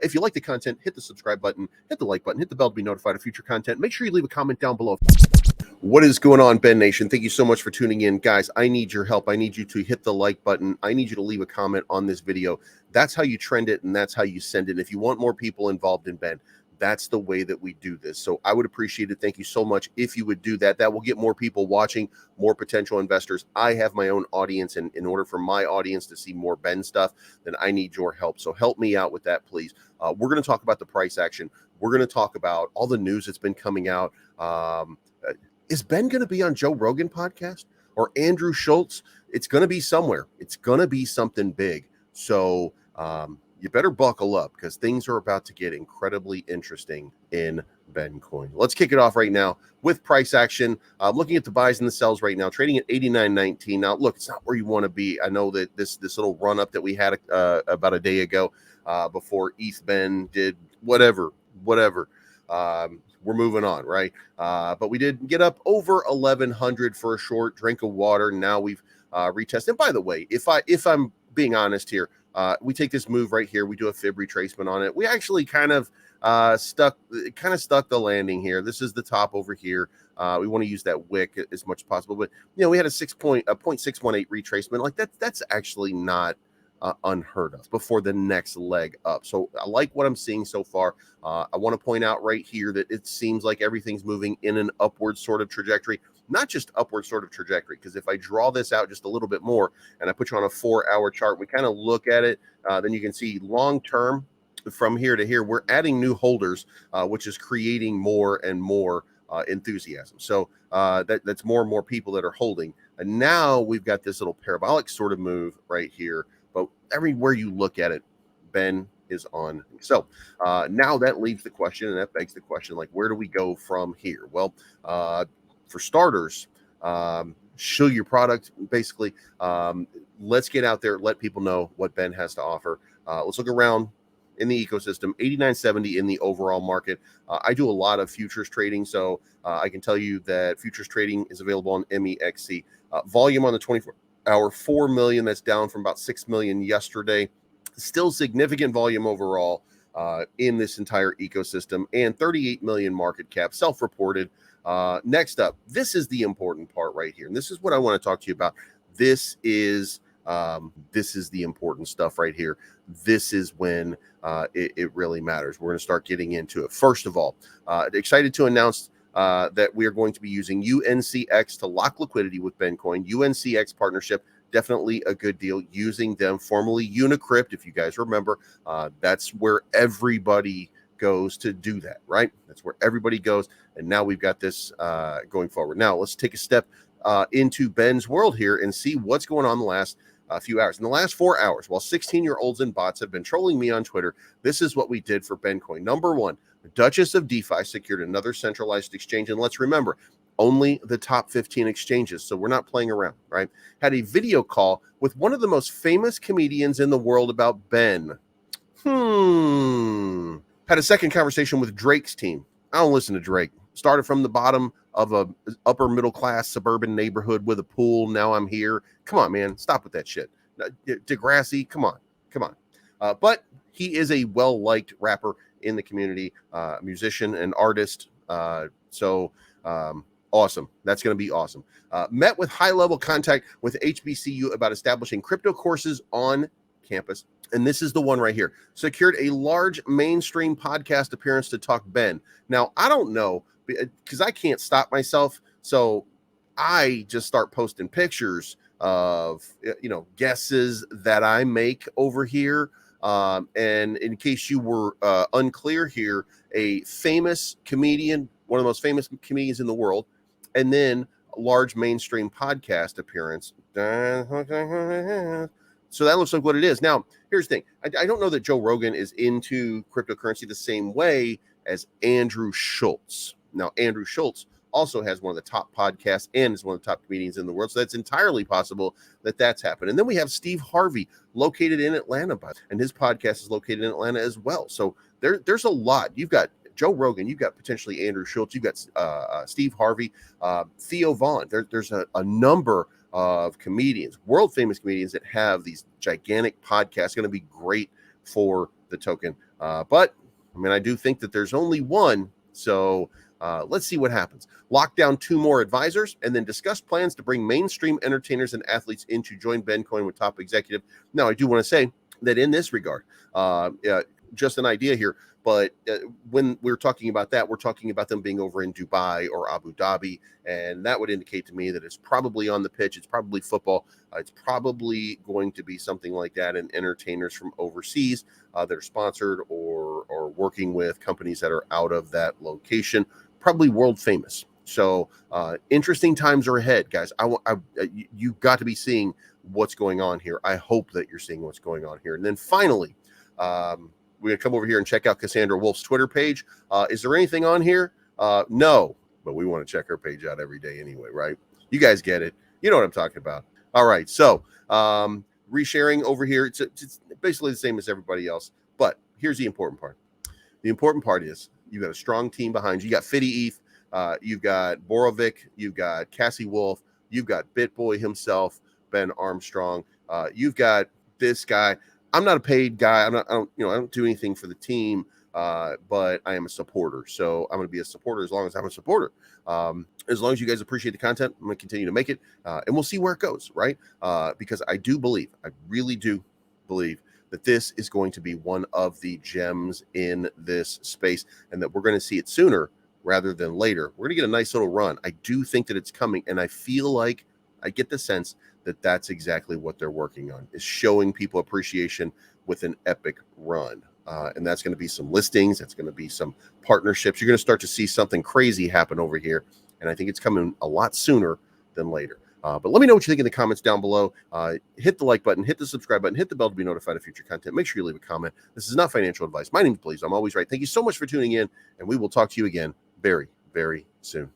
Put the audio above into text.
If you like the content, hit the subscribe button, hit the like button, hit the bell to be notified of future content. Make sure you leave a comment down below. What is going on, Ben Nation? Thank you so much for tuning in. Guys, I need your help. I need you to hit the like button. I need you to leave a comment on this video. That's how you trend it, and that's how you send it. If you want more people involved in Ben, that's the way that we do this. So I would appreciate it. Thank you so much if you would do that. That will get more people watching, more potential investors. I have my own audience, and in order for my audience to see more Ben stuff, then I need your help. So help me out with that, please. We're going to talk about the price action. We're going to talk about all the news that's been coming out. Is Ben going to be on Joe Rogan podcast or Andrew Schulz? It's going to be somewhere. It's going to be something big. So you better buckle up because things are about to get incredibly interesting in BenCoin. Let's kick it off right now with price action. Looking at the buys and the sells right now, trading at 89.19. Now, look, it's not where you want to be. I know that this little run up that we had about a day ago before ETH Ben did whatever. We're moving on, right? But we did get up over 1,100 for a short drink of water. Now we've retested. And by the way, if I'm being honest here, we take this move right here. We do a fib retracement on it. We actually kind of stuck the landing here. This is the top over here. We want to use that wick as much as possible. But we had a 0.618 retracement. Like that's actually not unheard of before the next leg up. So I like what I'm seeing so far. I want to point out right here that it seems like everything's moving in an upward sort of trajectory, not just upward sort of trajectory. Because if I draw this out just a little bit more and I put you on a 4-hour chart, we kind of look at it, then you can see long term from here to here, we're adding new holders, which is creating more and more enthusiasm. So that's more and more people that are holding. And now we've got this little parabolic sort of move right here. But everywhere you look at it, Ben is on. So now that leaves the question, and that begs the question, like, where do we go from here? Well, for starters, show your product, basically. Let's get out there, let people know what Ben has to offer. Let's look around in the ecosystem, 89.70 in the overall market. I do a lot of futures trading, so I can tell you that futures trading is available on MEXC. Volume on the 24-hour, 4 million. That's down from about 6 million yesterday. Still significant volume overall in this entire ecosystem, and 38 million market cap, self-reported. Next up, this is the important part right here, and this is what I want to talk to you about. This is the important stuff right here. This is when it really matters. We're going to start getting into it. First of all, excited to announce that we are going to be using UNCX to lock liquidity with BenCoin. UNCX partnership, definitely a good deal. Using them, formerly Unicrypt, if you guys remember, that's where everybody goes to do that, right? That's where everybody goes. And now we've got this going forward. Now let's take a step into Ben's world here and see what's going on the last few hours. In the last 4 hours, while 16-year-olds and bots have been trolling me on Twitter, this is what we did for BenCoin. Number one, the Duchess of DeFi secured another centralized exchange. And let's remember, only the top 15 exchanges. So we're not playing around, right? Had a video call with one of the most famous comedians in the world about Ben. Had a second conversation with Drake's team. I don't listen to Drake. Started from the bottom of a upper middle class suburban neighborhood with a pool. Now I'm here. Come on, man. Stop with that shit. Degrassi, come on. But he is a well-liked rapper in the community, musician and artist. So awesome. That's going to be awesome. Met with high-level contact with HBCU about establishing crypto courses on campus. And this is the one right here. Secured a large mainstream podcast appearance to talk Ben. Now, I don't know, because I can't stop myself. So I just start posting pictures of, guesses that I make over here. And in case you were unclear here, a famous comedian, one of the most famous comedians in the world, and then a large mainstream podcast appearance. So that looks like what it is. Now, here's the thing. I don't know that Joe Rogan is into cryptocurrency the same way as Andrew Schulz. Now, Andrew Schulz also has one of the top podcasts and is one of the top comedians in the world. So that's entirely possible that that's happened. And then we have Steve Harvey, located in Atlanta, and his podcast is located in Atlanta as well. So there's a lot. You've got Joe Rogan, you've got potentially Andrew Schulz, you've got Steve Harvey, Theo Vaughn. There's a number of comedians, world famous comedians that have these gigantic podcasts. Going to be great for the token. But I mean, I do think that there's only one. So let's see what happens. Lock down 2 more advisors and then discuss plans to bring mainstream entertainers and athletes in to join BenCoin with top executive. Now, I do want to say that in this regard, just an idea here, but when we're talking about that, we're talking about them being over in Dubai or Abu Dhabi, and that would indicate to me that it's probably on the pitch, it's probably football, it's probably going to be something like that, and entertainers from overseas that are sponsored or working with companies that are out of that location, probably world famous. So interesting times are ahead, guys. You got to be seeing what's going on here. I hope that you're seeing what's going on here. And then finally, we're going to come over here and check out Cassandra Wolf's Twitter page. Is there anything on here? No, but we want to check her page out every day anyway, right? You guys get it. You know what I'm talking about. All right. So resharing over here, it's basically the same as everybody else. But here's the important part. The important part is you've got a strong team behind you. You got Fiddy ETH. You've got Borovic. You've got Cassie Wolf. You've got BitBoy himself, Ben Armstrong. You've got this guy. I'm not a paid guy. I don't do anything for the team, but I am a supporter. So I'm going to be a supporter as long as I'm a supporter. As long as you guys appreciate the content, I'm going to continue to make it, and we'll see where it goes, right? Because I really do believe that this is going to be one of the gems in this space, and that we're going to see it sooner rather than later. We're going to get a nice little run. I do think that it's coming, and I feel like I get the sense that that's exactly what they're working on, is showing people appreciation with an epic run. And that's going to be some listings. That's going to be some partnerships. You're going to start to see something crazy happen over here. And I think it's coming a lot sooner than later. But let me know what you think in the comments down below. Hit the like button, hit the subscribe button, hit the bell to be notified of future content. Make sure you leave a comment. This is not financial advice. My name is Bleeves. I'm always right. Thank you so much for tuning in, and we will talk to you again very, very soon.